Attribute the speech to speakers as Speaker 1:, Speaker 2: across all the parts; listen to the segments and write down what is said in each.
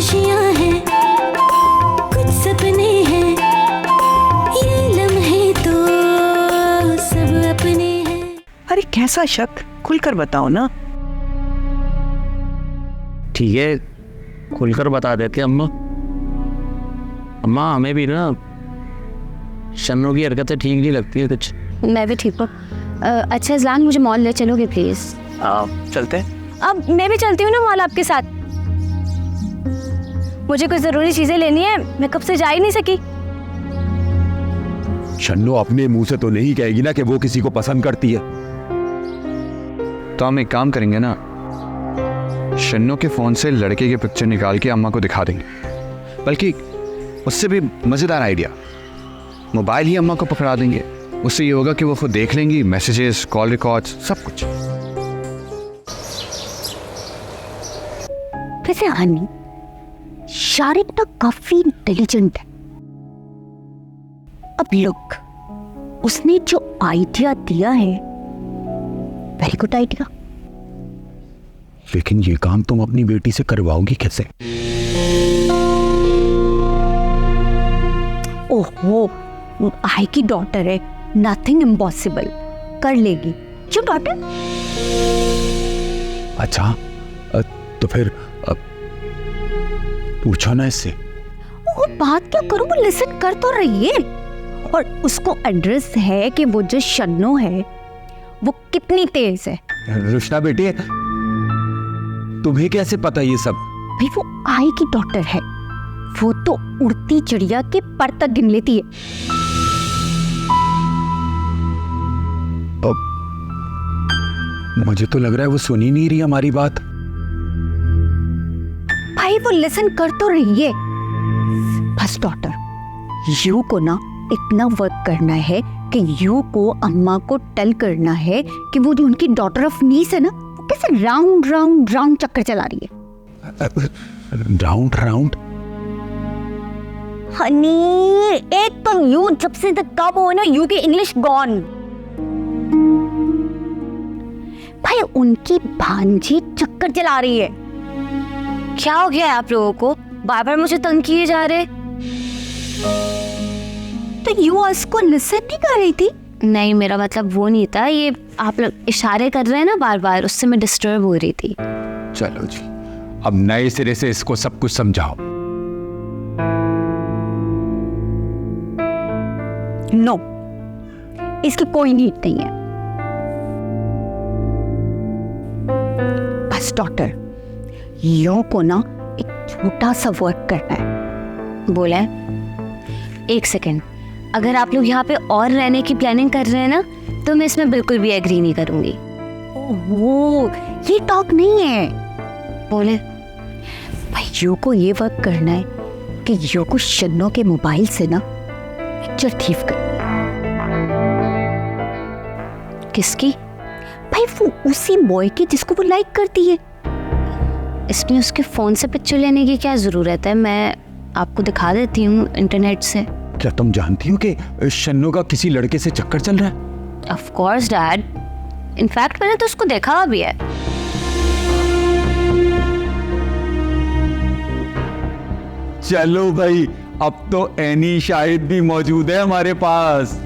Speaker 1: खुशियाँ हैं, कुछ सपने हैं, ये लम्हे तो सब अपने हैं।
Speaker 2: अरे कैसा शक, खुलकर बताओ ना।
Speaker 3: ठीक है, खुलकर बता देते अम्मा। अम्मा हमें भी ना शन्नू की हरकतें ठीक नहीं लगती है कुछ।
Speaker 4: मैं भी ठीक हूँ। अच्छा इज़लान, मुझे मॉल ले चलोगे प्लीज़?
Speaker 2: चलते हैं।
Speaker 4: अब मैं भी चलती हूँ ना मॉल आपके साथ। मुझे कुछ ज़रूरी चीज़ें लेनी है, मैं कब से जा ही नहीं सकी।
Speaker 5: शन्नू अपने मुंह से तो नहीं कहेगी ना कि वो किसी को पसंद करती है।
Speaker 6: तो हम एक काम करेंगे ना, शन्नू के फ़ोन से लड़के की पिक्चर निकाल के अम्मा को दिखा देंगे। बल्कि उससे भी मज़ेदार आइडिया, मोबाइल ही अम्मा को पकड़ा देंगे। उससे ये होगा कि वो खुद देख लेंगी, मैसेजेस, कॉल रिकॉर्ड्स, सब कुछ।
Speaker 7: वैसे हनी, शारिक ना काफी इंटेलिजेंट है। अब लुक, उसने जो आइडिया दिया है, वेरी गुड आइडिया।
Speaker 5: लेकिन ये काम तुम अपनी बेटी से करवाओगी कैसे?
Speaker 7: ओहो, आई की डॉटर है, नथिंग इम्पॉसिबल, कर लेगी। क्यों डॉटर?
Speaker 5: अच्छा, तो फिर पूछो ना इससे।
Speaker 7: वो बात क्या करूं, वो लिसन कर तो रही है। और उसको एड्रेस है कि वो जो शन्नू है वो कितनी तेज है।
Speaker 5: रुशना बेटी, तुम्हें कैसे पता ये सब?
Speaker 7: भाई वो आई की डॉटर है, वो तो उड़ती चिड़िया के पर तक गिन लेती है।
Speaker 5: मुझे तो लग रहा है वो सुन ही नहीं रही हमारी बात।
Speaker 7: भाई वो लिसन कर तो रही है। बस डॉटर, यू को ना इतना वर्क करना है कि यू को अम्मा को टेल करना है कि वो जो उनकी डॉटर ऑफ नीस है ना, वो कैसे राउंड राउंड राउंड चक्कर चला रही है।
Speaker 5: Round round?
Speaker 7: हनी, एक तो यू जब से तक कब हो ना, यू की इंग्लिश गॉन। भाई उनकी भांजी चक्कर चला रही है।
Speaker 4: क्या हो गया है आप लोगों को, बार बार मुझे तंग किए जा रहे?
Speaker 7: तो यू उसको लिसन नहीं कर रही थी?
Speaker 4: नहीं, मेरा मतलब वो नहीं था। ये आप लोग इशारे कर रहे हैं ना बार बार, उससे मैं डिस्टर्ब हो रही थी।
Speaker 5: चलो जी, अब नए सिरे से इसको सब कुछ समझाओ।
Speaker 7: नो, इसकी कोई नीड नहीं है। बस डॉटर, यू को ना एक छोटा सा वर्क करना है।
Speaker 4: बोला है? एक सेकेंड, अगर आप लोग यहाँ पे और रहने की प्लानिंग कर रहे हैं ना, तो मैं इसमें बिल्कुल भी एग्री नहीं करूँगी।
Speaker 7: ओहो, ये टॉक नहीं है।
Speaker 4: बोले?
Speaker 7: भाई यू को ये वर्क करना है कि यू को शन्नू के मोबाइल से ना पिक्चर थीफ कर।
Speaker 4: किसकी?
Speaker 7: भाई वो उसी बॉय की जिसको वो लाइक करती है।
Speaker 4: इसमें उसके फ़ोन से पिक्चर लेने की क्या ज़रूरत है? मैं आपको दिखा देती हूँ इंटरनेट से।
Speaker 5: क्या तुम जानती हो कि शन्नू का किसी लड़के से चक्कर चल रहा है?
Speaker 4: ऑफ कोर्स डैड, इनफैक्ट मैंने तो उसको देखा भी है।
Speaker 5: चलो भाई, अब तो एनी शाहिद भी मौजूद है हमारे पास।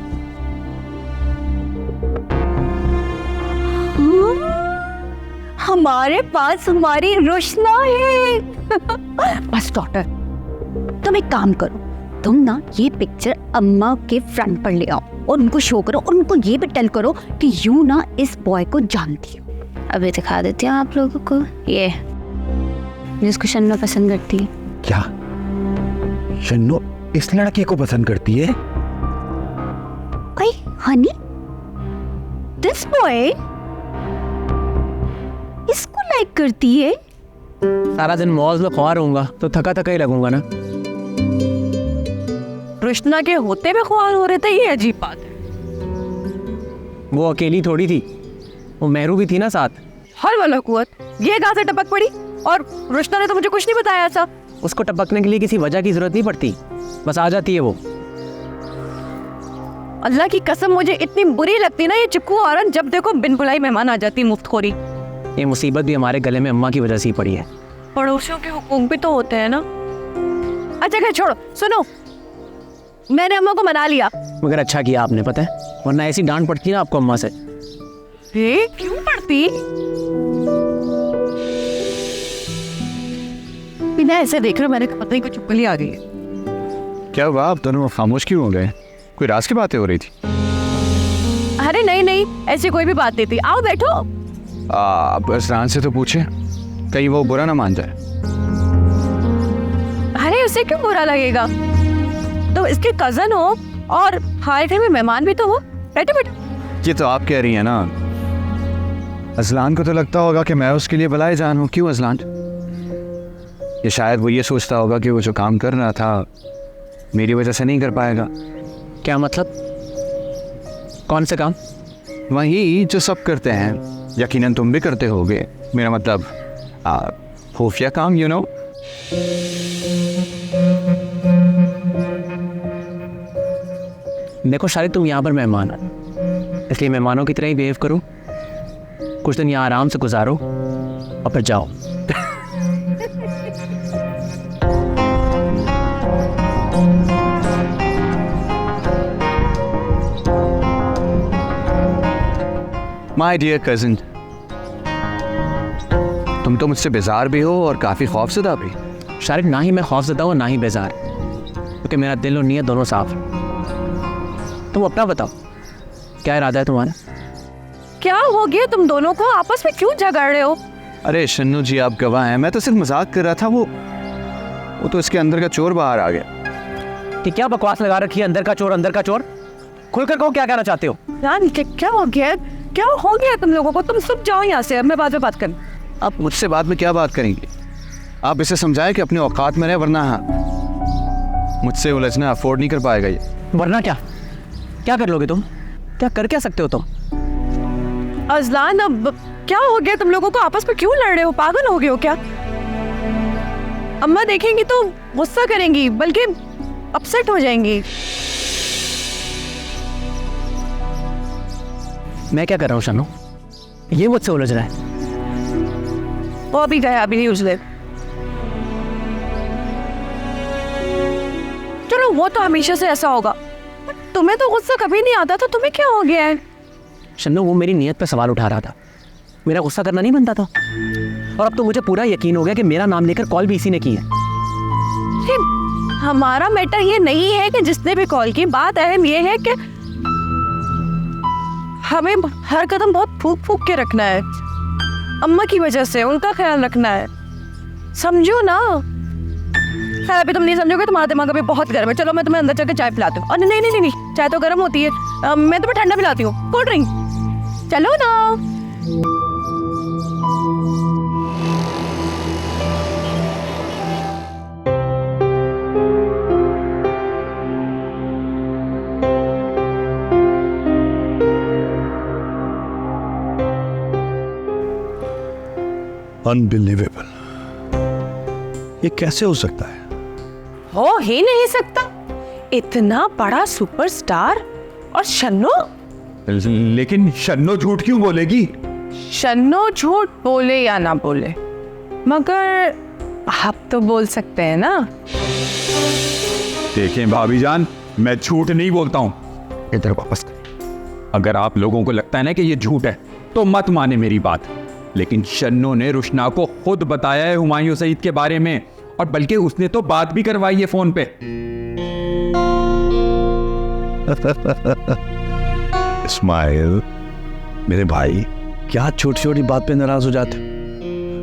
Speaker 7: हमारे पास हमारी रोशना है। बस डॉटर, तुम एक काम करो, तुम ना ये पिक्चर अम्मा के फ्रंट पर ले आओ और उनको शो करो और उनको ये भी टेल करो कि यू ना इस बॉय को जानती हो।
Speaker 4: अभी दिखा देती हूँ आप लोगों को, ये जिसको शन्नू पसंद करती है।
Speaker 5: क्या शन्नू इस लड़के को पसंद करती है?
Speaker 7: भाई हनी, दिस बॉय इसको लाइक करती है।
Speaker 3: सारा दिन मॉल में ख्वार होऊंगा तो थका थका ही लगूंगा ना।
Speaker 2: कृष्णा के होते में ख्वार हो रहे थे, ये अजीब बात है।
Speaker 3: वो अकेली थोड़ी थी, वो मेहरू भी थी ना साथ।
Speaker 2: हर वाला कुवत, ये कहाँ से टपक पड़ी? और रुशना ने तो मुझे कुछ नहीं बताया था।
Speaker 3: उसको टपकने के लिए किसी वजह की जरूरत नहीं पड़ती, बस आ जाती है वो।
Speaker 2: अल्लाह की कसम, मुझे इतनी बुरी लगती ना ये चिक्कू औरत, जब देखो बिन बुलाई मेहमान आ जाती, मुफ्तखोरी।
Speaker 3: ये मुसीबत भी हमारे गले में अम्मा की वजह से ही पड़ी है।
Speaker 2: पड़ोसियों के हुकूक भी तो होते हैं ना। अच्छा खैर छोड़ो, सुनो, मैंने अम्मा को मना लिया।
Speaker 3: मगर अच्छा किया आपने, पता है, वरना ऐसी डांट पड़ती ना आपको अम्मा से।
Speaker 2: क्यों पड़ती? बिना ऐसे देख रहे, मैंने पता नहीं कुछ चुपकली आ गई है।
Speaker 6: क्या हुआ, आप दोनों खामोश क्यों हो गए? कोई राज की बातें हो रही थी?
Speaker 2: अरे नहीं नहीं, ऐसी कोई भी बात नहीं थी। आओ बैठो।
Speaker 6: आप अजलान से तो पूछे, कहीं वो बुरा ना मान जाए।
Speaker 2: अरे उसे क्यों बुरा लगेगा? तो इसके कजन हो और हमारे घर में मेहमान भी तो हो। बैठो बैठो।
Speaker 6: ये तो आप कह रही हैं ना। अजलान को तो लगता होगा कि मैं उसके लिए बलाए जान हूँ। क्यों अजलान? ये शायद वो ये सोचता होगा कि वो जो काम कर रहा था मेरी वजह से नहीं कर पाएगा।
Speaker 3: क्या मतलब? कौन से काम?
Speaker 6: वही जो सब करते हैं, यकीनन तुम भी करते होगे। मेरा मतलब खुफिया काम, यू नो।
Speaker 3: देखो शायद तुम यहाँ पर मेहमान हो, इसलिए मेहमानों की तरह ही बिहेव करो। कुछ दिन यहाँ आराम से गुजारो और फिर जाओ।
Speaker 6: माय डियर कजिन, तुम तो मुझसे बेजार भी हो और काफी खौफजदा भी।
Speaker 3: शायद ना ही मैं खौफजदा हूँ ना ही बेजार, क्योंकि मेरा दिल और नीयत दोनों साफ है। तुम अपना बताओ, क्या इरादा है तुम्हारा?
Speaker 2: क्या हो गया तुम दोनों को? आपस में क्यों झगड़ रहे हो?
Speaker 6: अरे शन्नू जी, आप गवाह हैं, मैं तो सिर्फ मजाक कर रहा था। वो तो इसके अंदर का चोर बाहर आ गया।
Speaker 3: कि क्या बकवास लगा रखी है? अंदर का चोर, अंदर का चोर। खुलकर कहो, क्या कहना चाहते हो?
Speaker 2: यार क्या हो गया? क्या हो गया तुम लोगों को? तुम सब जाओ यहाँ से, अब मैं बाद में बात करूँ।
Speaker 6: आप मुझसे बाद में क्या बात करेंगे? आप इसे समझाएं कि अपने औकात में रहे, वरना मुझसे उलझना अफोर्ड नहीं कर पाएगा ये।
Speaker 3: वरना क्या? क्या कर लोगे तुम? क्या कर क्या सकते हो तुम?
Speaker 2: अजलान, अब क्या हो गया तुम लोगों को? आपस में क्यों लड़ रहे हो? पागल हो गए हो क्या? अम्मा देखेंगी तो गुस्सा करेंगी, बल्कि अपसेट हो जाएंगी।
Speaker 3: मैं क्या कर रहा हूँ शन्नू? ये मुझसे उलझ रहा है।
Speaker 2: वो अभी गया, अभी नहीं उजले। चलो वो तो हमेशा से ऐसा होगा, तुम्हें तो गुस्सा कभी नहीं आता था। तुम्हें क्या हो गया है?
Speaker 3: शन्नू, वो मेरी नीयत पे सवाल उठा रहा था, मेरा गुस्सा करना नहीं बनता था। और अब तो मुझे पूरा यकीन हो गया कि मेरा नाम लेकर कॉल भी इसी ने की है।
Speaker 2: हमारा मैटर ये नहीं है कि जिसने भी कॉल की, बात अहम ये है कि हमें हर कदम बहुत फूक फूक के रखना है। अम्मा की वजह से उनका ख्याल रखना है, समझो ना। खैर अभी तुम नहीं समझोगे, तुम्हारा दिमाग अभी बहुत गर्म है। चलो मैं तुम्हें अंदर चलकर चाय पिलाती हूँ। नहीं नहीं नहीं नहीं, चाय तो गर्म होती है, मैं तुम्हें ठंडा पिलाती हूँ, कोल्ड ड्रिंक। चलो ना।
Speaker 8: अनबिलीवेबल, ये कैसे हो सकता है?
Speaker 2: हो ही नहीं सकता, इतना बड़ा सुपरस्टार और शन्नो।
Speaker 5: लेकिन शन्नो झूठ क्यों बोलेगी?
Speaker 9: शन्नो झूठ बोले या ना बोले, मगर आप तो बोल सकते हैं ना।
Speaker 5: देखें भाभी जान, मैं झूठ नहीं बोलता हूँ। इधर वापस करें। अगर आप लोगों को लगता है ना कि ये झूठ है तो मत माने मेरी बात, लेकिन शन्नो ने रुशना को खुद बताया है हुमायूं सईद के बारे में, और बल्कि उसने तो बात भी करवाई है फोन पे।
Speaker 8: इस्माइल मेरे भाई, क्या छोटी छोटी बात पे नाराज हो जाते हो?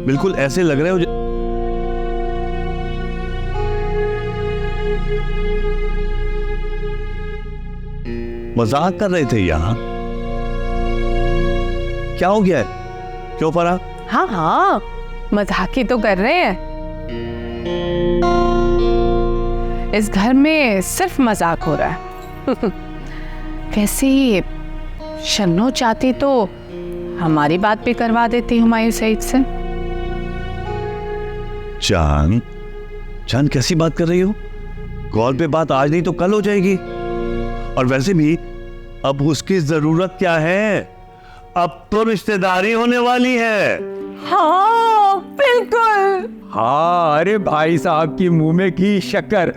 Speaker 8: बिल्कुल ऐसे लग रहे हो मजाक कर रहे थे यहाँ। क्या हो गया है? क्यों परा?
Speaker 9: हाँ हाँ, मजाक ही तो कर रहे हैं। इस घर में सिर्फ मजाक हो रहा है। वैसे शन्नो चाहती तो हमारी बात भी करवा देती हुमायूं सईद से।
Speaker 8: जान, जान कैसी बात कर रही हो? कॉल पे बात आज नहीं तो कल हो जाएगी। और वैसे भी अब उसकी जरूरत क्या है? अब तो रिश्तेदारी होने वाली है।
Speaker 2: हाँ बिल्कुल,
Speaker 5: हाँ, अरे भाई साहब की मुंह में घी शक्कर।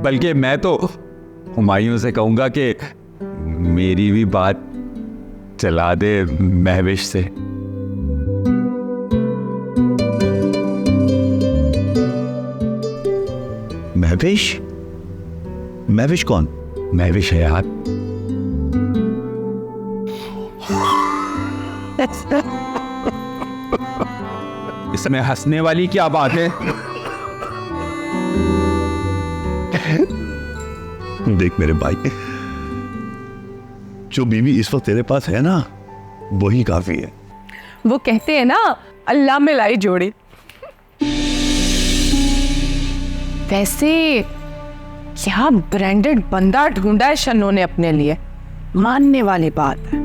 Speaker 5: बल्कि मैं तो हुमायूं से कहूंगा कि मेरी भी बात चला दे महविश से।
Speaker 8: महविश? महविश कौन?
Speaker 5: महविश है यार। इसमें हंसने वाली क्या बात है?
Speaker 8: देख मेरे भाई, जो बीवी इस वक्त तेरे पास है ना, वही काफी है।
Speaker 9: वो कहते हैं ना, अल्लाह में लाई जोड़ी। वैसे क्या ब्रांडेड बंदा ढूंढा है शन्नो ने अपने लिए, मानने वाली बात है।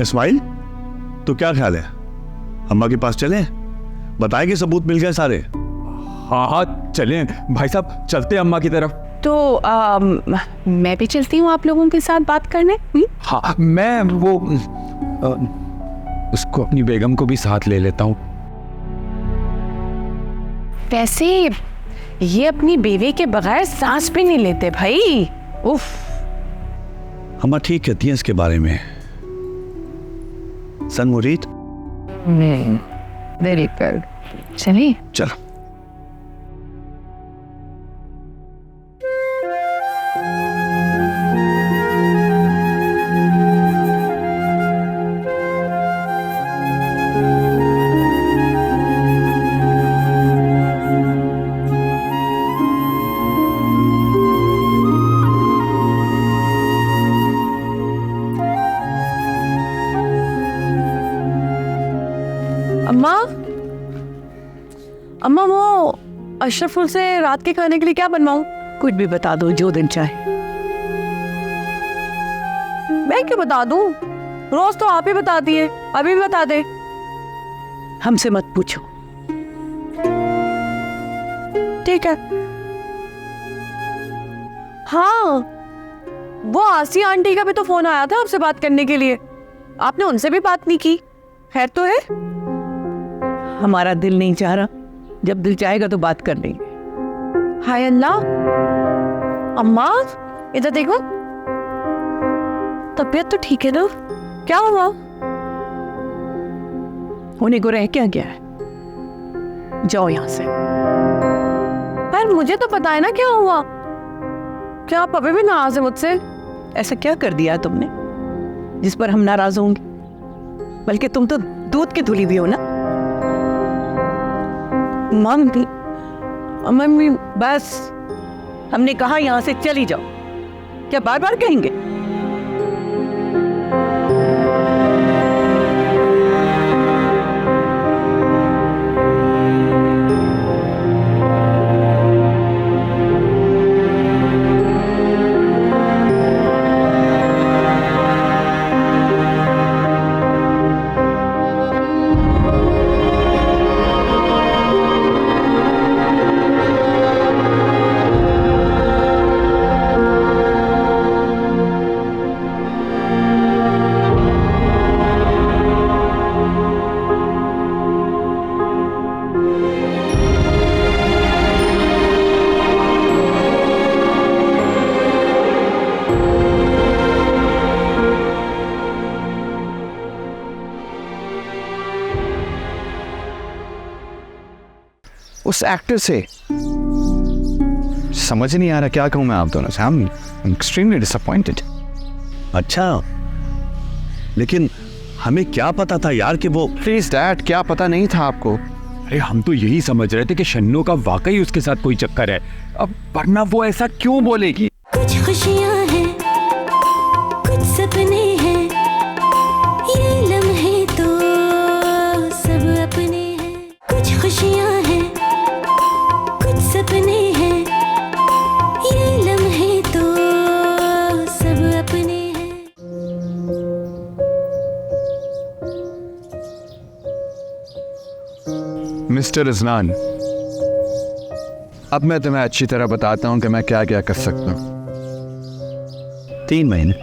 Speaker 8: इस्माइल, तो क्या ख्याल है, अम्मा के पास चलें? बताएंगे सबूत मिल गए सारे।
Speaker 5: हाँ हाँ चलें भाई साहब, चलते हैं अम्मा की तरफ।
Speaker 9: तो मैं भी चलती हूँ आप लोगों के साथ बात करने।
Speaker 5: हाँ, मैं वो उसको, अपनी बेगम को भी साथ ले लेता हूँ।
Speaker 9: वैसे ये अपनी बीवी के बगैर सांस भी नहीं लेते भाई। उफ।
Speaker 8: अम्मा ठीक कहती हैं इसके बारे में। सन मुरीद,
Speaker 9: वेरी गुड। चलिए।
Speaker 8: चलो।
Speaker 2: अम्मा, अम्मा वो अशरफुल से रात के खाने के लिए क्या बनवाऊं?
Speaker 10: कुछ भी बता दो, जो दिन चाहे।
Speaker 2: मैं क्यों बता दूं? रोज तो आप ही बताती है, अभी भी बता दे।
Speaker 10: हमसे मत पूछो।
Speaker 2: ठीक है। हाँ, वो आसिया आंटी का भी तो फोन आया था आपसे बात करने के लिए, आपने उनसे भी बात नहीं की। खैर तो है?
Speaker 10: हमारा दिल नहीं चाह रहा, जब दिल चाहेगा तो बात कर लेंगे।
Speaker 2: हाय अल्लाह, अम्मा इधर देखो, तबीयत तो ठीक है ना? क्या हुआ?
Speaker 10: होने को रह क्या गया है, जाओ यहां से।
Speaker 2: पर मुझे तो पता है ना क्या हुआ। क्या आप अभी भी नाराज है मुझसे?
Speaker 10: ऐसा क्या कर दिया तुमने जिस पर हम नाराज होंगे? बल्कि तुम तो दूध की धुली भी हो ना।
Speaker 2: मम्मी, मम्मी
Speaker 10: बस, हमने कहा यहां से चली जाओ, क्या बार बार कहेंगे?
Speaker 6: उस एक्टर से समझ नहीं आ रहा क्या कहूं मैं आप दोनों से। I'm extremely disappointed।
Speaker 8: अच्छा, लेकिन हमें क्या पता था यार कि वो।
Speaker 6: प्लीज डैड, क्या पता नहीं था आपको?
Speaker 5: अरे हम तो यही समझ रहे थे कि शन्नो का वाकई उसके साथ कोई चक्कर है, अब वरना वो ऐसा क्यों बोलेगी?
Speaker 1: कुछ खुशियाँ हैं, कुछ सपने हैं, ये लम्हे तो सब अपने हैं। कुछ खुशियाँ हैं, कुछ सपने हैं, ये लम्हे तो सब अपने हैं।
Speaker 6: मिस्टर इज़नान, अब मैं तुम्हें अच्छी तरह बताता हूं कि मैं क्या क्या कर सकता हूं।
Speaker 8: 3 महीने।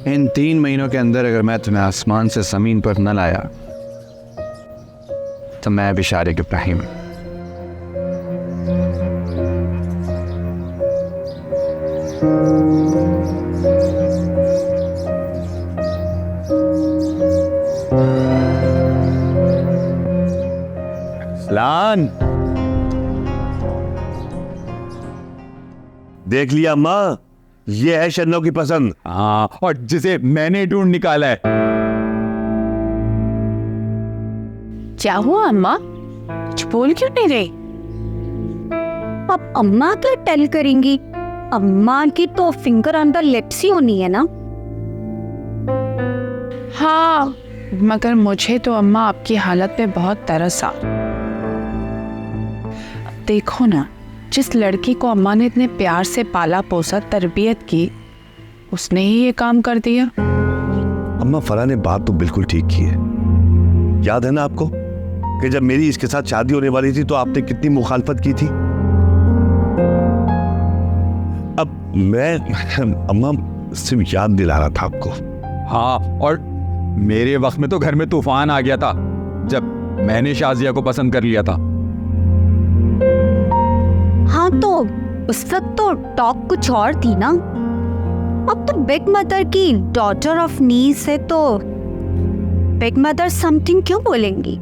Speaker 6: इन 3 महीनों के अंदर अगर मैं तुम्हें आसमान से जमीन पर न लाया तो मैं भी शारिक इब्राहिम।
Speaker 8: लान, देख लिया अम्मा, ये है शन्नो की पसंद।
Speaker 5: हाँ, और जिसे मैंने ढूंढ निकाला है।
Speaker 9: क्या हुआ अम्मा, कुछ बोल क्यों नहीं रही?
Speaker 7: अब अम्मा क्या टेल करेंगी? अम्मा की तो फिंगर ऑन द लिप्स ही होनी है ना।
Speaker 9: हाँ, मगर मुझे तो अम्मा आपकी हालत पे बहुत तरस आ। देखो ना, जिस लड़की को अम्मा ने इतने प्यार से पाला पोसा तरबियत की, उसने ही ये काम कर दिया।
Speaker 8: अम्मा फरा ने बात तो बिल्कुल ठीक की है। याद है ना आपको कि जब मेरी इसके साथ शादी होने वाली थी तो आपने कितनी मुखालफत की थी। अब मैं अम्मा सिर्फ याद दिला रहा था आपको।
Speaker 5: हाँ, और मेरे वक्त में तो घर में तूफान आ गया था जब मैंने शाजिया को पसंद कर लिया था।
Speaker 7: हाँ, तो उस वक्त तो टॉक कुछ और थी ना। अब तो बिग मदर की डॉटर ऑफ नीस है तो बिग मदर समथिंग क्यों बोलेंगी?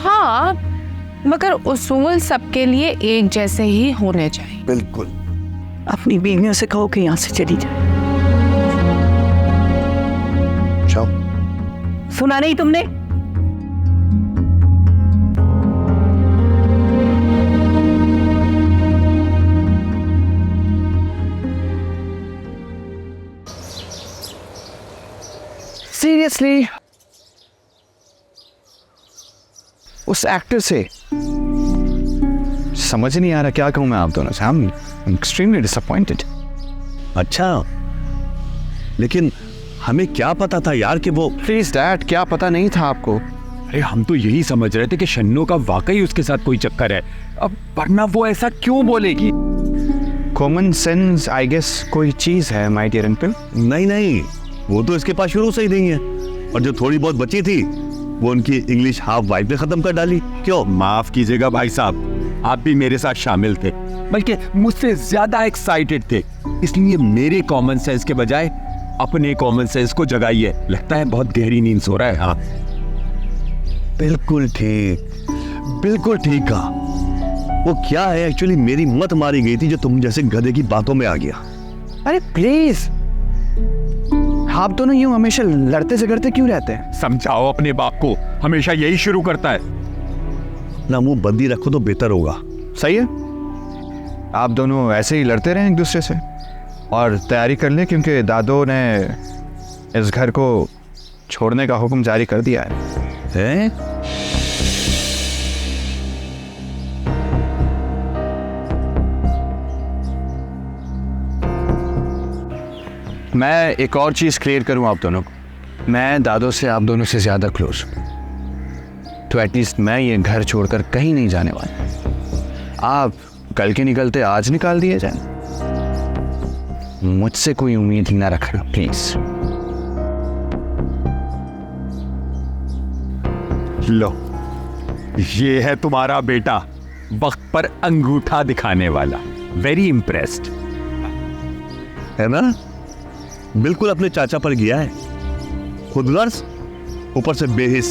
Speaker 9: हाँ, मगर उसूल सबके लिए एक जैसे ही होने चाहिए।
Speaker 8: बिल्कुल।
Speaker 10: अपनी बीवियों से कहो कि यहाँ से चली जाए।
Speaker 8: जाओ।
Speaker 10: सुना नहीं तुमने?
Speaker 6: सीरियसली, उस एक्टर से समझ नहीं आ रहा क्या कहूं मैं आप दोनों से। I'm extremely disappointed।
Speaker 8: अच्छा, लेकिन हमें क्या पता था यार कि वो।
Speaker 6: प्लीज डैड, क्या पता नहीं था आपको?
Speaker 5: अरे हम तो यही समझ रहे थे कि शन्नो का वाकई उसके साथ कोई चक्कर है, अब वरना वो ऐसा क्यों बोलेगी?
Speaker 6: कॉमन सेंस आई गेस कोई चीज है माय डियर अंकल।
Speaker 8: नहीं नहीं, वो तो इसके पास शुरू से ही नहीं है, और जो थोड़ी बहुत बची थी वो उनकी इंग्लिश हाफ वाइफ ने खत्म कर डाली। क्यों?
Speaker 5: माफ कीजिएगा भाई साहब, आप भी मेरे साथ शामिल थे, बल्कि मुझसे ज्यादा एक्साइटेड थे, इसलिए मेरे कॉमन सेंस के बजाय अपने कॉमन सेंस को जगाइए। लगता है बहुत गहरी नींद सो रहा है। हाँ,
Speaker 8: बिल्कुल ठीक, बिल्कुल ठीक कहा। वो क्या है एक्चुअली, मेरी मत मारी गई थी जो तुम जैसे गधे की बातों में आ गया।
Speaker 6: अरे प्लीज, आप दोनों यूं हमेशा लड़ते झगड़ते क्यों रहते हैं?
Speaker 5: समझाओ अपने बाप को, हमेशा यही शुरू करता है।
Speaker 8: ना मुंह बंदी रखो तो बेहतर होगा।
Speaker 6: सही है, आप दोनों ऐसे ही लड़ते रहें एक दूसरे से, और तैयारी कर लें क्योंकि दादो ने इस घर को छोड़ने का हुक्म जारी कर दिया है। मैं एक और चीज क्लियर करूं आप दोनों को, मैं दादो से आप दोनों से ज्यादा क्लोज हूं, तो एटलीस्ट मैं ये घर छोड़कर कहीं नहीं जाने वाला। आप कल के निकलते आज निकाल दिए जाए, मुझसे कोई उम्मीद ही ना रखना प्लीज।
Speaker 5: लो, ये है तुम्हारा बेटा, वक्त पर अंगूठा दिखाने वाला। वेरी इम्प्रेस्ड
Speaker 8: है ना? बिल्कुल अपने चाचा पर गया है, खुद गर्स ऊपर से बेहिस।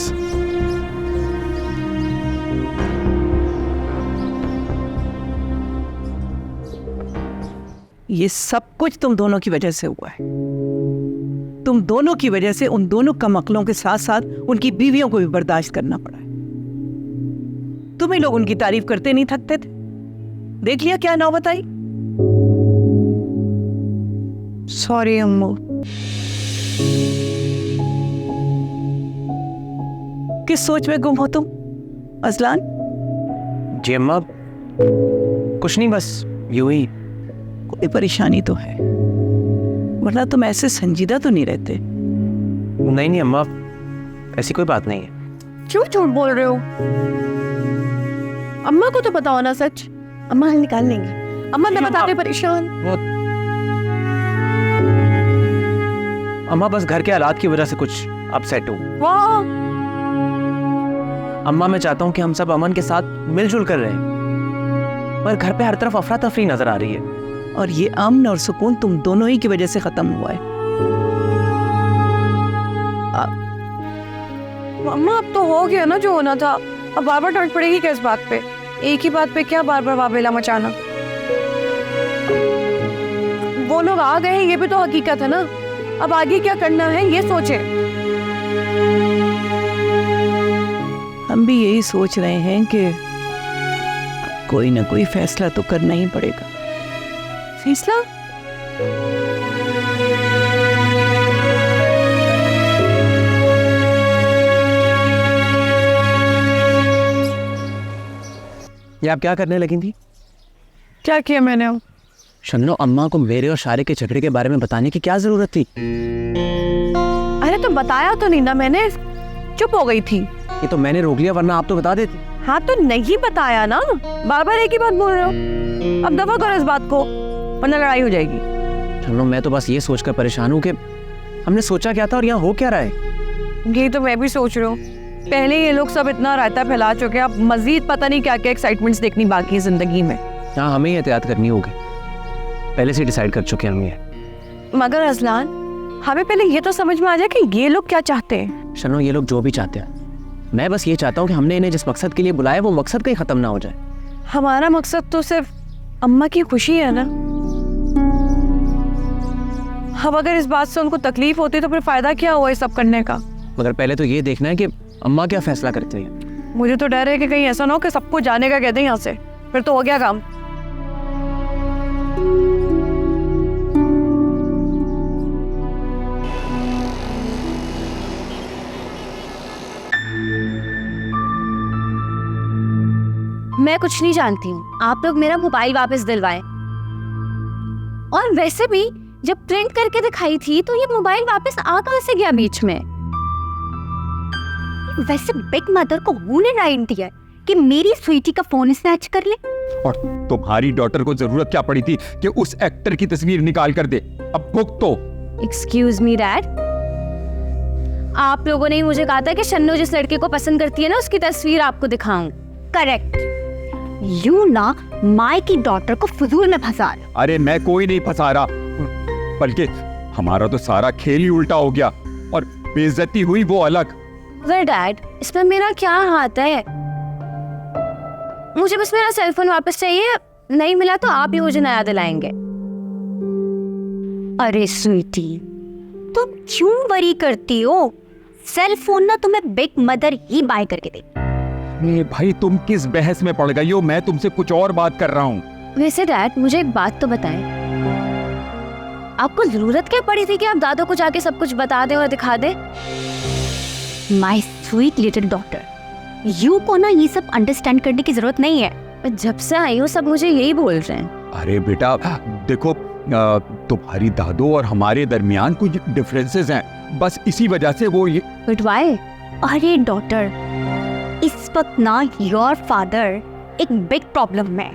Speaker 10: ये सब कुछ तुम दोनों की वजह से हुआ है। तुम दोनों की वजह से उन दोनों कमअक्लों के साथ साथ उनकी बीवियों को भी बर्दाश्त करना पड़ा है। तुम ही लोग उनकी तारीफ करते नहीं थकते थे। देख लिया क्या नौबत आई। सॉरी अम्मू। किस सोच में गुम हो तुम अजलान?
Speaker 3: जी अम्मा, कुछ नहीं, बस यूं ही।
Speaker 10: कोई परेशानी तो है, वरना तुम ऐसे संजीदा तो नहीं रहते।
Speaker 3: नहीं नहीं अम्मा, ऐसी कोई बात नहीं है।
Speaker 2: क्यों झूठ बोल रहे हो? अम्मा को तो बताओ ना सच। अम्मा हल निकाल लेंगे। अम्मा मैं बताते परेशान।
Speaker 3: अम्मा बस घर के हालात की वजह से कुछ अपसेट हूँ।
Speaker 2: वाह,
Speaker 3: अम्मा मैं चाहता हूँ कि हम सब अमन के साथ मिलजुल कर रहें, पर घर पे हर तरफ अफरा तफरी नजर आ रही है।
Speaker 10: और ये अमन और सुकून तुम दोनों ही की वजह से खत्म हुआ है।
Speaker 2: मम्मा अब तो हो गया ना जो होना था, अब बार बार डांट पड़ेगी क्या इस बात पे? एक ही बात पे क्या बार बार वावेला मचाना? वो लोग आ गए हैं, ये भी तो हकीकत है ना। अब आगे क्या करना है ये सोचे।
Speaker 10: हम भी यही सोच रहे हैं कि कोई ना कोई फैसला तो करना ही पड़ेगा।
Speaker 2: फैसला?
Speaker 3: ये आप क्या करने लगी थी?
Speaker 2: क्या किया मैंने?
Speaker 3: शन्नो, अम्मा को मेरे और शारिक के झगड़े के बारे में बताने की क्या जरूरत थी?
Speaker 2: अरे तो बताया तो नहीं ना मैंने, चुप हो गई थी।
Speaker 3: ये तो मैंने रोक लिया, वरना आप तो बता देती।
Speaker 2: हाँ तो नहीं बताया ना, बार बार एक ही बात बोल रहे हो। अब दफा करो इस बात को, वरना लड़ाई हो जाएगी।
Speaker 3: शन्नो, मैं तो बस ये सोचकर परेशान हूँ कि हमने सोचा क्या था और यहाँ हो क्या रहा है।
Speaker 2: ये तो मैं भी सोच रही हूँ। पहले ये लोग सब इतना रायता फैला चुके हैं, अब मजीद पता नहीं क्या क्या एक्साइटमेंट्स देखनी बाकी है जिंदगी में।
Speaker 3: हाँ, हमें ही एहतियात करनी होगी, पहले से डिसाइड कर चुके हैं हम ये।
Speaker 2: मगर अजलान, हमें पहले ये तो समझ में आ जाए कि ये लोग क्या चाहते हैं।
Speaker 3: शन्नो, ये लोग जो भी चाहते हैं, मैं बस ये चाहता हूँ कि हमने इन्हें जिस मकसद के लिए बुलाया वो मकसद कहीं खत्म ना हो जाए।
Speaker 2: हमारा मकसद तो सिर्फ अम्मा की खुशी है ना। अब अगर इस बात से उनको तकलीफ होती तो फिर फायदा क्या हुआ ये सब करने का?
Speaker 3: मगर पहले तो ये देखना है कि अम्मा क्या फैसला करती है।
Speaker 2: मुझे तो डर है कि कहीं ऐसा ना हो कि सबको जाने का कहते हैं यहाँ से, फिर तो हो गया काम।
Speaker 4: मैं कुछ नहीं जानती हूँ, आप लोग मेरा मोबाइल वापस दिलवाएं। और वैसे भी जब प्रिंट करके दिखाई थी तो ये मोबाइल वापस आ कहाँ से गया बीच में? वैसे बिग मदर को हु ने राइट दिया है कि मेरी स्वीटी का फोन स्नैच कर ले?
Speaker 5: और तुम्हारी डॉटर को जरूरत क्या पड़ी थी कि उस एक्टर की तस्वीर निकाल कर दे? अब भुगतो।
Speaker 4: एक्सक्यूज मी डैड, आप लोगों ने ही मुझे कहा था कि शन्नू जिस लड़के को पसंद करती है ना उसकी तस्वीर आपको दिखाऊं।
Speaker 7: करेक्ट। यू ना माई की डॉटर को फजूल में फंसा रहे।
Speaker 5: अरे मैं कोई नहीं फंसा रहा, बल्कि हमारा तो सारा खेल ही उल्टा हो गया और बेइज्जती हुई वो अलग।
Speaker 4: वेल डैड, इसमें मेरा क्या हाथ है? मुझे बस मेरा सेल फोन वापस चाहिए, नहीं मिला तो आप ही मुझे नया दिलाएंगे।
Speaker 7: अरे स्वीटी, तुम क्यों वरी करती हो? सेल फोन ना तुम्हें बिग मदर ही बाय करके दे।
Speaker 5: भाई तुम किस बहस में पड़ गई हो? मैं तुमसे कुछ और बात कर रहा हूँ।
Speaker 4: वैसे डैड मुझे एक बात तो बताएं, आपको जरूरत क्या पड़ी थी कि आप दादू को जाके सब कुछ बता दें और दिखा दें?
Speaker 7: My sweet little daughter, you को ना ये सब अंडरस्टैंड करने की जरूरत नहीं है।
Speaker 4: जब से आई हूँ सब मुझे यही बोल रहे हैं।
Speaker 5: अरे बेटा देखो, तुम्हारी दादू और हमारे दरमियान कुछ डिफरेंसेस हैं, बस इसी वजह से वो ये।
Speaker 4: But why?
Speaker 7: अरे डॉटर, इस वक्त ना योर फादर एक बिग प्रॉब्लम में।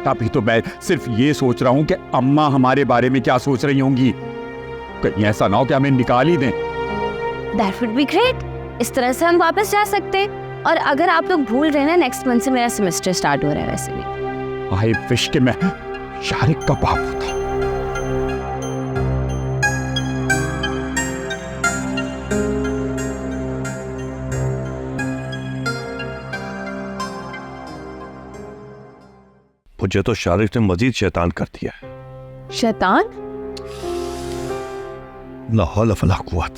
Speaker 5: अभी तो मैं सिर्फ ये सोच रहा हूँ कि अम्मा हमारे बारे में क्या सोच रही होंगी। कहीं ऐसा ना हो कि हमें निकाल ही दें।
Speaker 4: That would be great. इस तरह से हम वापस जा सकते हैं। और अगर आप लोग भूल रहे हैं ना, नेक्स्ट मंथ से मेरा सेमेस्टर स्टार्ट हो रहा है वैसे भी।
Speaker 5: आई विश कि मैं शारिक का बाप होता।
Speaker 8: मुझे तो शारिक ने मजीद शैतान कर दिया है।
Speaker 9: शैतान?
Speaker 8: ला हौला वला कुव्वत,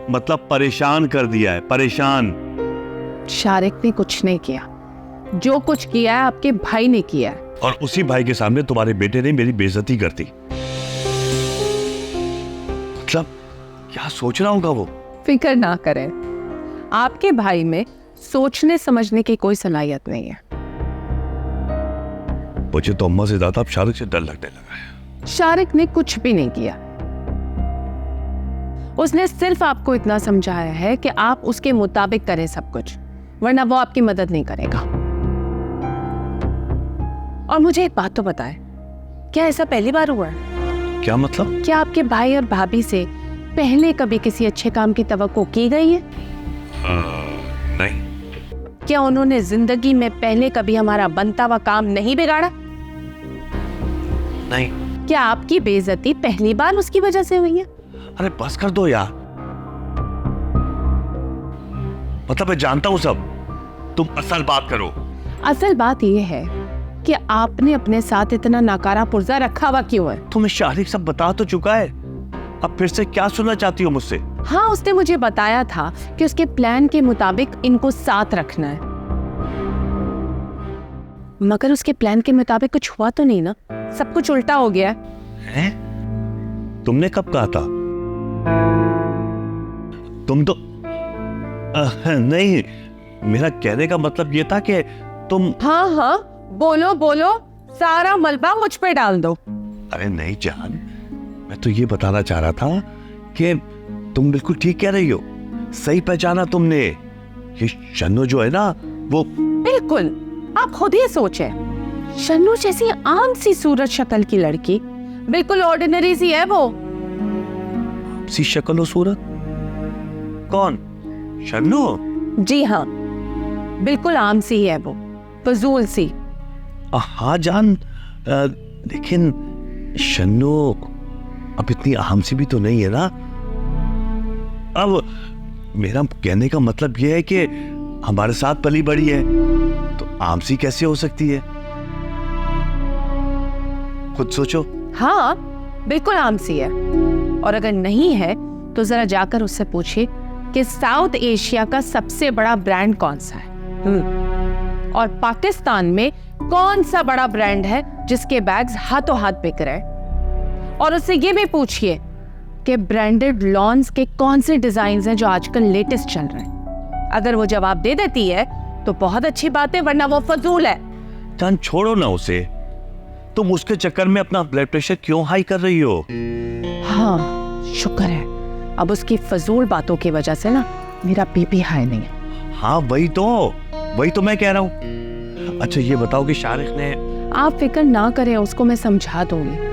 Speaker 8: मतलब परेशान कर दिया है, परेशान।
Speaker 9: शारिक ने कुछ नहीं किया, जो कुछ किया है आपके भाई ने किया है।
Speaker 8: और उसी भाई के सामने तुम्हारे बेटे ने मेरी बेइज्जती कर दी। मतलब क्या सोच रहा होगा वो?
Speaker 9: फिक्र ना करें, आपके भाई में सोचने समझने की कोई सलाहियत नहीं है।
Speaker 8: मुझे तो अम्मा से ज्यादा अब शारिक से डर लगने लगा है।
Speaker 9: शारिक ने कुछ भी नहीं किया, उसने सिर्फ आपको इतना समझाया है कि आप उसके मुताबिक करें सब कुछ, वरना वो आपकी मदद नहीं करेगा। और मुझे एक बात तो बताएं, क्या ऐसा पहली बार हुआ है?
Speaker 8: क्या मतलब?
Speaker 9: क्या आपके भाई और भाभी से पहले कभी किसी अच्छे काम की तवक्को की गई है?
Speaker 8: नहीं।
Speaker 9: क्या उन्होंने जिंदगी में पहले कभी हमारा बनता हुआ काम नहीं बिगाड़ा?
Speaker 8: नहीं।
Speaker 9: क्या आपकी बेइज्जती पहली बार उसकी वजह से हुई है?
Speaker 8: अरे बस कर दो यार, मतलब मैं जानता हूं सब, तुम असल बात करो।
Speaker 9: असल बात यह है कि आपने अपने साथ इतना नकारा पुर्जा रखा हुआ क्यों है?
Speaker 8: तुम्हें शारिक सब बता तो चुका है, अब फिर से क्या सुनना चाहती हो मुझसे?
Speaker 9: हाँ, उसने मुझे बताया था कि उसके प्लान के मुताबिक इनको साथ रखना है, मगर उसके प्लान के मुताबिक कुछ हुआ तो नहीं ना? सब कुछ उल्टा हो गया
Speaker 8: है? तुमने कब कहा था? तुम तो नहीं, मेरा कहने का मतलब ये था कि तुम।
Speaker 9: हाँ हाँ, बोलो बोलो, सारा मलबा मुझ पे डाल दो।
Speaker 8: अरे नहीं जान, मैं तो ये बताना चाह रहा था कि तुम बिल्कुल ठीक कह रही हो, सही पहचाना तुमने। ये शन्नू जो है ना, वो
Speaker 9: बिल्कुल, आप खुद ही सोचे, शन्नू जैसी आम सी सूरत शक्ल की लड़की, बिल्कुल ऑर्डिनरी सी है वो।
Speaker 8: सी शक्ल और सूरत? कौन? शन्नू?
Speaker 9: जी हाँ, बिल्कुल आम सी ही है वो, फजूल सी।
Speaker 8: हाँ जान, लेकिन शन्नू अब इतनी आम सी भी तो नहीं है ना। अब मेरा कहने का मतलब यह है कि हमारे साथ पली बड़ी है, तो आम सी कैसे हो सकती है? खुद सोचो।
Speaker 9: हाँ, बिल्कुल आम सी है, और अगर नहीं है तो जरा जाकर उससे पूछिए कि साउथ एशिया का सबसे बड़ा ब्रांड कौन सा है, और पाकिस्तान में कौन सा बड़ा ब्रांड है जिसके बैग्स हाथों हाथ बिक रहे हैं, और उससे ये भी पूछिए कि ब्रांडेड लॉन्स के कौन से डिजाइन हैं जो आजकल लेटेस्ट चल रहे हैं। अगर वो जवाब दे देती है तो बहुत अच्छी बात है, वरना वो फजूल है।
Speaker 8: जान छोड़ो ना उसे, तुम उसके चक्कर में अपना ब्लड प्रेशर क्यों हाई कर रही हो?
Speaker 9: हाँ, शुक्र है, अब उसकी फजूल बातों की वजह से ना मेरा बीपी हाई नहीं है।
Speaker 8: हाँ वही तो मैं कह रहा हूँ। अच्छा ये बताओ कि शारिक ने।
Speaker 9: आप फिक्र ना करें, उसको मैं समझा दूंगी।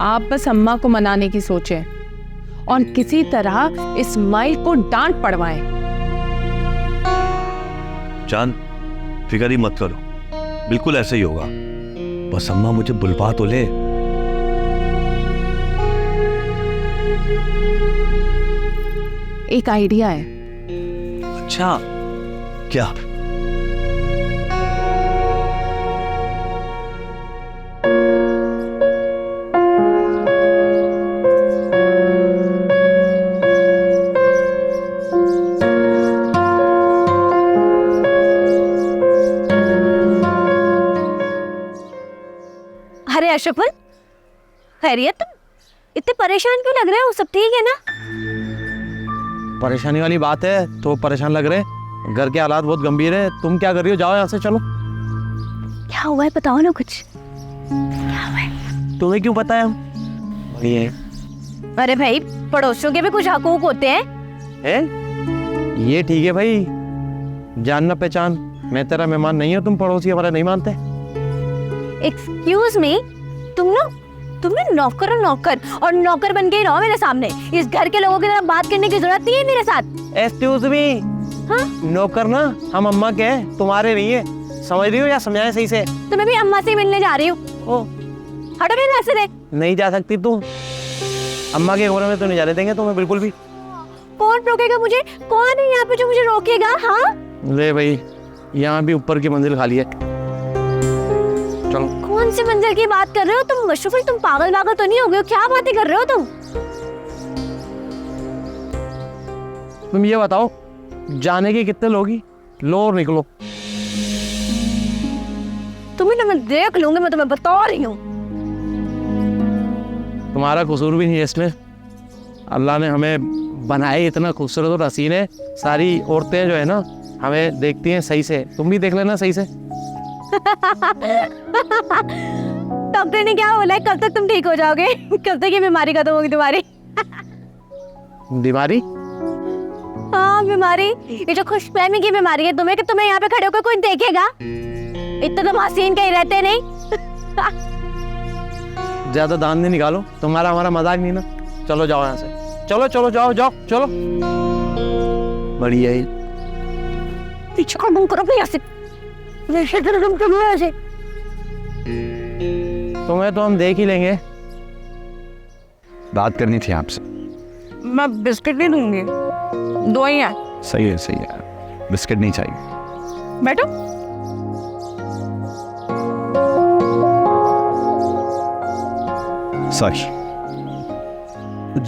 Speaker 9: आप बस अम्मा को मनाने की सोचें और किसी तरह इस्माइल को डांट पड़वाएं।
Speaker 8: जान फिक्र ही मत करो, बिल्कुल ऐसे ही होगा, बस अम्मा मुझे बुलवा तो ले।
Speaker 9: एक आइडिया है।
Speaker 8: अच्छा क्या?
Speaker 4: अरे अशरफुल, खैरियत? तुम इतने परेशान क्यों लग रहे हो? सब ठीक है ना?
Speaker 3: परेशानी वाली बात है तो परेशान लग रहे, घर के हालात बहुत गंभीर है। तुम क्या कर रही हो? जाओ यहाँ से, चलो।
Speaker 4: क्या हुआ है, बताओ ना कुछ। क्या हुआ है?
Speaker 3: तुम्हें क्यों पता है? ये
Speaker 4: अरे भाई, पड़ोसियों के भी कुछ हकूक होते हैं।
Speaker 3: ये ठीक है भाई, जानना पहचान। मैं तेरा मेहमान नहीं हूँ, तुम पड़ोसी हमारा नहीं मानते।
Speaker 4: एक्सक्यूज मी, तुमने नौकर और नौकर बन के ही रहो मेरे सामने। इस घर के लोगों की तरह बात करने की जरूरत नहीं है मेरे साथ।
Speaker 3: एक्सक्यूज मी,
Speaker 4: हाँ?
Speaker 3: नौकर ना हम अम्मा के हैं, तुम्हारे नहीं है। समझ रही हो या समझाएं सही से?
Speaker 4: तो मैं भी अम्मा से मिलने जा रही हूँ।
Speaker 3: ओ,
Speaker 4: हटो मेरे रास्ते से।
Speaker 3: नहीं जा सकती तुम, अम्मा के कमरे में तो नहीं जाने देंगे तुम्हें बिल्कुल भी।
Speaker 4: कौन रोकेगा मुझे? कौन है यहाँ पे जो मुझे रोकेगा? हाँ,
Speaker 3: ले भाई, यहाँ भी ऊपर की मंजिल खाली है, चलो।
Speaker 4: कौन सी मंजिल की बात कर रहे हो तुम? मशरूफिल, तुम पागल तो नहीं हो गए हो? क्या बातें कर रहे हो तुम?
Speaker 3: तुम ये बताओ, जाने के कितने लोगी? लो और निकलो।
Speaker 4: तुम्हें ना मैं देख लूंगी, मैं तुम्हें बता रही हूँ।
Speaker 3: तुम्हारा कसूर भी नहीं है इसमें, अल्लाह ने हमें बनाए इतना खूबसूरत और हसीन है। सारी औरतें जो है ना हमें देखती हैं सही से, तुम भी देख लेना सही से।
Speaker 4: डॉक्टर ने क्या बोला है? कब तक तुम ठीक हो जाओगे? कब तक ये बीमारी खत्म होगी तुम्हारी?
Speaker 3: बीमारी?
Speaker 4: हाँ बीमारी, ये जो खुशफहमी की बीमारी है तुम्हें, कि तुम्हें यहाँ पे खड़े होकर कोई देखेगा। इतना तुम हसीन कहीं रहते नहीं।
Speaker 3: ज्यादा दान नहीं निकालो, तुम्हारा हमारा मजाक नहीं ना। चलो जाओ यहाँ से, चलो चलो जाओ जाओ चलो। बढ़िया ही।
Speaker 7: पीछे का मुंह करो भैया से, जैसे तुम करो ऐसे।
Speaker 3: तुम्हें तो हम देख ही लेंगे।
Speaker 6: बात करनी थी आपसे।
Speaker 2: मैं बिस्किट नहीं दूंगी, दो ही हैं।
Speaker 6: सही है, बिस्किट नहीं चाहिए।
Speaker 2: बैठो।
Speaker 6: सच,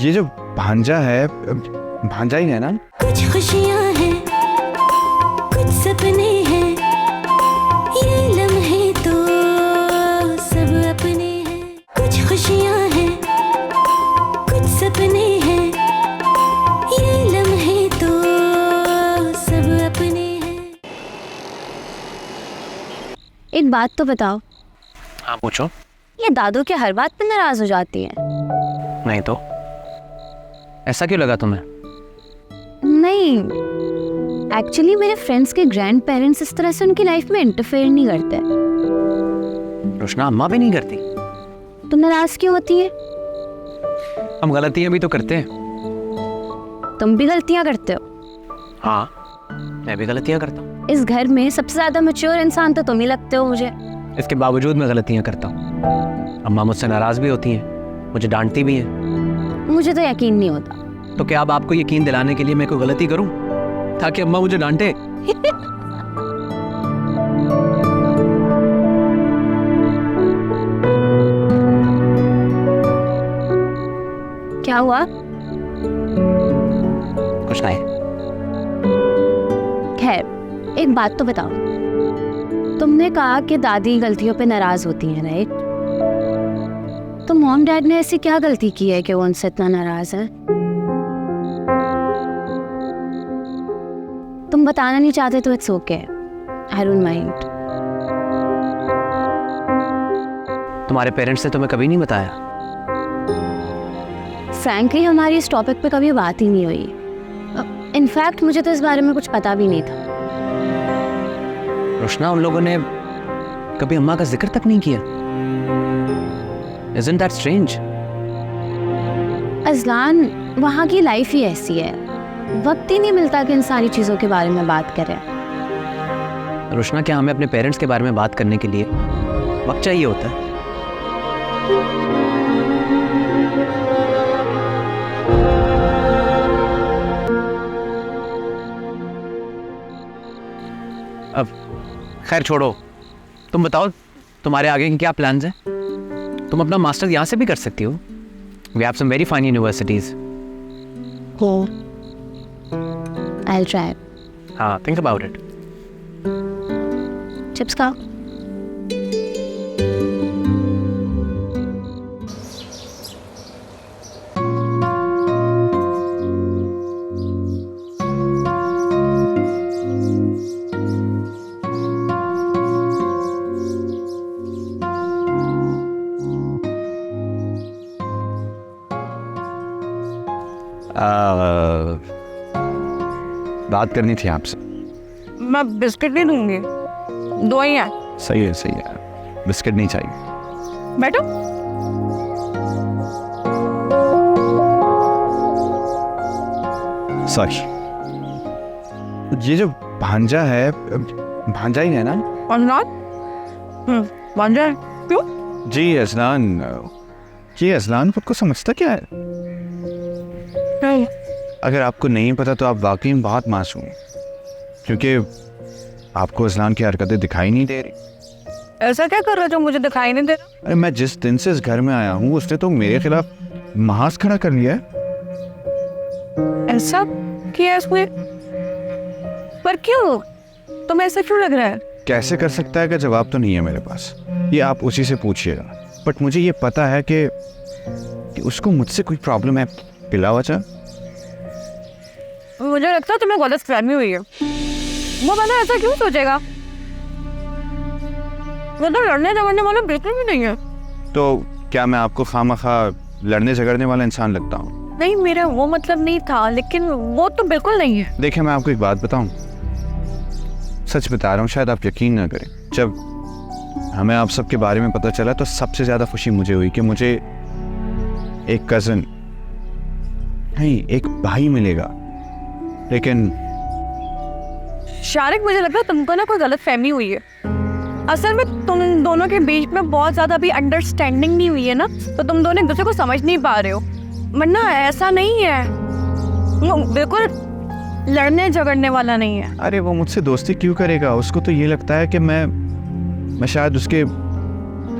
Speaker 6: ये जो भांजा है, भांजा ही है ना?
Speaker 1: कुछ खुशियाँ हैं, कुछ सपने हैं, ये लम्हे तो सब अपने हैं। कुछ खुशियाँ हैं, कुछ सपने हैं, ये लम्हे तो सब अपने हैं।
Speaker 4: एक बात तो बताओ,
Speaker 3: हाँ पूछो।
Speaker 4: ये दादू के हर बात पे नाराज हो जाती है?
Speaker 3: नहीं तो ऐसा क्यों लगा तुम्हें?
Speaker 4: नहीं, एक्चुअली मेरे फ्रेंड्स के ग्रैंड पेरेंट्स इस तरह से उनकी लाइफ में इंटरफेयर नहीं करते।
Speaker 3: रोशना, अम्मा भी नहीं करती?
Speaker 4: तो नाराज क्यों होती है?
Speaker 3: हम गलतियां भी तो करते हैं।
Speaker 4: तुम भी गलतियां करते हो।
Speaker 3: हाँ, मैं भी गलतियां करता हूँ।
Speaker 4: इस घर में सबसे ज्यादा मैच्योर इंसान तो तुम ही लगते हो मुझे।
Speaker 3: इसके बावजूद मैं गलतियां करता हूँ। अम्मा मुझसे नाराज भी होती हैं, मुझे डांटती भी हैं।
Speaker 4: मुझे तो यकीन नहीं होता।
Speaker 3: तो क्या अब आपको यकीन दिलाने के लिए मैं कोई गलती करूं ताकि अम्मा मुझे डांटे?
Speaker 4: क्या हुआ?
Speaker 3: कुछ नहीं।
Speaker 4: खैर, एक बात तो बताओ, तुमने कहा कि दादी गलतियों पे नाराज होती हैं, राइट? तो मॉम डैड ने ऐसी क्या गलती की है कि वो उनसे इतना नाराज है? तुम बताना नहीं चाहते तो it's okay, I don't mind.
Speaker 3: तुम्हारे पेरेंट्स ने तुम्हें कभी नहीं बताया?
Speaker 4: फ्रैंकली हमारी इस टॉपिक पे कभी बात ही नहीं हुई। इनफैक्ट मुझे तो इस बारे में कुछ पता भी नहीं था।
Speaker 3: रोशना, उन लोगों ने कभी अम्मा का जिक्र तक नहीं किया। Isn't that strange?
Speaker 4: अज़लान, वहाँ की लाइफ ही ऐसी है, वक्त ही नहीं मिलता कि इन सारी चीज़ों के बारे में बात करें।
Speaker 3: रोशना, क्या हमें अपने पेरेंट्स के बारे में बात करने के लिए वक्त चाहिए होता है? अब खैर छोड़ो, तुम बताओ तुम्हारे आगे के क्या प्लान्स हैं? तुम अपना मास्टर्स यहाँ से भी कर सकती हो। We have some very fine universities.
Speaker 4: I'll try.
Speaker 3: हाँ, think about it.
Speaker 4: चिप्स खाओ।
Speaker 6: बात करनी थी आपसे।
Speaker 2: मैं बिस्किट नहीं दूंगी, दो ही हैं।
Speaker 6: सही है, बिस्किट नहीं चाहिए।
Speaker 2: बैठो।
Speaker 6: सच, ये जो भांजा है, भांजा ही है ना?
Speaker 2: भांजा है। क्यों?
Speaker 6: जी अज़लान, ये अज़लान खुद को समझता क्या है?
Speaker 2: नहीं।
Speaker 6: अगर आपको नहीं पता तो आप वाकई में बहुत मासूम हैं, क्योंकि आपको अज़लान की हरकतें दिखाई नहीं दे रही।
Speaker 2: ऐसा क्या कर रहा जो मुझे दिखाई नहीं दे रहा?
Speaker 6: अरे मैं जिस दिन से इस घर में आया हूँ उसने तो मेरे खिलाफ महाज खड़ा कर लिया है।
Speaker 2: ऐसा किया इसने? पर क्यों? तुम्हें ऐसा क्यों लग रहा है?
Speaker 6: कैसे कर सकता है का जवाब तो नहीं है मेरे पास, ये आप उसी से पूछिएगा। बट मुझे ये पता है कि उसको मुझसे कोई प्रॉब्लम है। पिला वजह
Speaker 2: मुझे लगता है तुम्हें गलत फहमी हुई है। वो बंदा ऐसा क्यों सोचेगा? वो तो लड़ने झगड़ने वाला बिल्कुल भी नहीं है।
Speaker 6: तो क्या मैं आपको खामखा लड़ने झगड़ने वाला इंसान लगता हूँ?
Speaker 2: नहीं, मेरा वो मतलब नहीं था, लेकिन वो तो बिल्कुल नहीं है।
Speaker 6: देखिए, मैं आपको एक बात बताऊं, सच बता रहा हूँ, शायद आप यकीन ना करें। जब हमें आप सबके बारे में पता चला तो सबसे ज़्यादा खुशी मुझे हुई कि मुझे एक कज़न नहीं एक भाई मिलेगा। लेकिन
Speaker 2: शारिक, मुझे लगता है तुमको ना कोई गलत फहमी हुई है। असल में तुम दोनों के बीच में बहुत ज़्यादा भी अंडरस्टैंडिंग नहीं हुई है ना, तो तुम दोनों एक दूसरे को समझ नहीं पा रहे हो। वरना ऐसा नहीं है, वो बिल्कुल लड़ने झगड़ने वाला नहीं है।
Speaker 6: अरे वो मुझसे दोस्ती क्यों करेगा? उसको तो ये लगता है कि मैं शायद उसके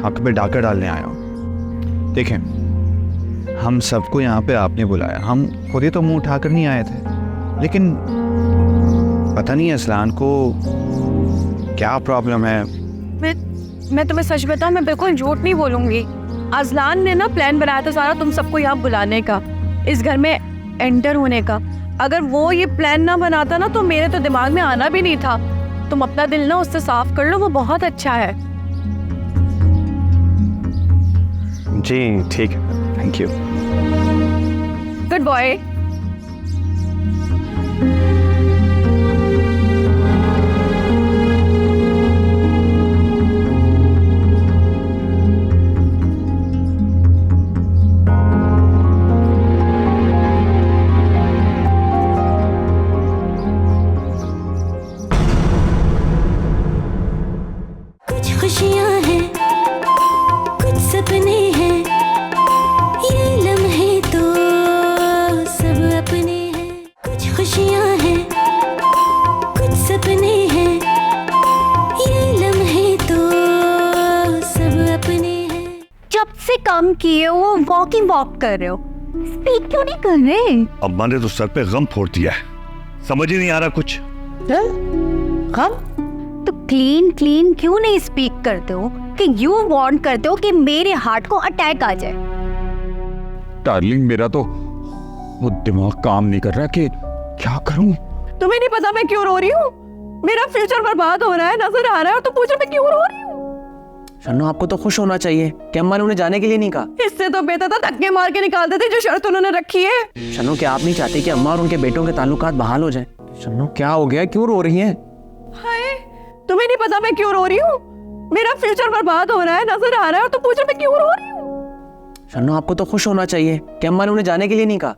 Speaker 6: हक पे डाका डालने आया हूँ। देखें, हम सबको यहाँ पे आपने बुलाया, हम खुद ही तो मुंह उठाकर नहीं आए थे। लेकिन पता नहीं असलान को क्या प्रॉब्लम है।
Speaker 2: मैं तुम्हें सच बताऊं, मैं बिल्कुल झूठ नहीं बोलूंगी। अजलान ने ना प्लान बनाया था सारा तुम सबको यहाँ बुलाने का, इस घर में एंटर होने का। अगर वो ये प्लान ना बनाता ना तो मेरे तो दिमाग में आना भी नहीं था। तुम अपना दिल ना उससे साफ कर लो, वो बहुत अच्छा है।
Speaker 6: जी ठीक है, थैंक यू।
Speaker 2: Good boy.
Speaker 1: कुछ खुशियाँ हैं, कुछ सपने हैं, ये लम्हे तो सब अपने हैं। कुछ खुशियाँ हैं, कुछ सपने हैं, ये लम्हे तो सब अपने हैं।
Speaker 7: जब से काम किए हो वॉक कर रहे हो, स्पीक क्यों नहीं कर रहे?
Speaker 8: अम्मा ने तो सर पे गम फोड़ दिया है, समझ ही नहीं आ रहा कुछ।
Speaker 7: तो क्लीन क्यों नहीं स्पीक करते हो कि यू वांट करते हो कि मेरे हार्ट को अटैक आ जाए?
Speaker 5: डार्लिंग, मेरा तो वो दिमाग काम नहीं कर रहा कि क्या करूं।
Speaker 2: तुम्हें नहीं पता मैं क्यों रो रही हूँ? मेरा फ्यूचर बर्बाद हो रहा है, नजर आ रहा है, और तुम पूछ रहे मैं क्यों रो रही हूँ?
Speaker 3: शन्नो, आपको तो खुश होना चाहिए कि अम्मा ने उन्हें जाने के लिए नहीं कहा।
Speaker 2: इससे तो बेहतर था धक्के मार के निकाल देते, जो शर्त उन्होंने रखी है।
Speaker 3: शन्नो, क्या आप नहीं चाहती कि अम्मा और उनके बेटों के ताल्लुकात बहाल हो जाएं? शन्नो, क्या हो गया, क्यों रो रही हैं?
Speaker 2: हाय, तुम्हें नहीं पता मैं क्यों रो रही हूँ? मेरा फ्यूचर बर्बाद हो रहा है, नजर आ रहा है, और तुम पूछ रहे मैं क्यों रो रही हूँ?
Speaker 3: शन्नो, आपको तो खुश होना चाहिए कि अम्मा ने उन्हें जाने के लिए नहीं कहा।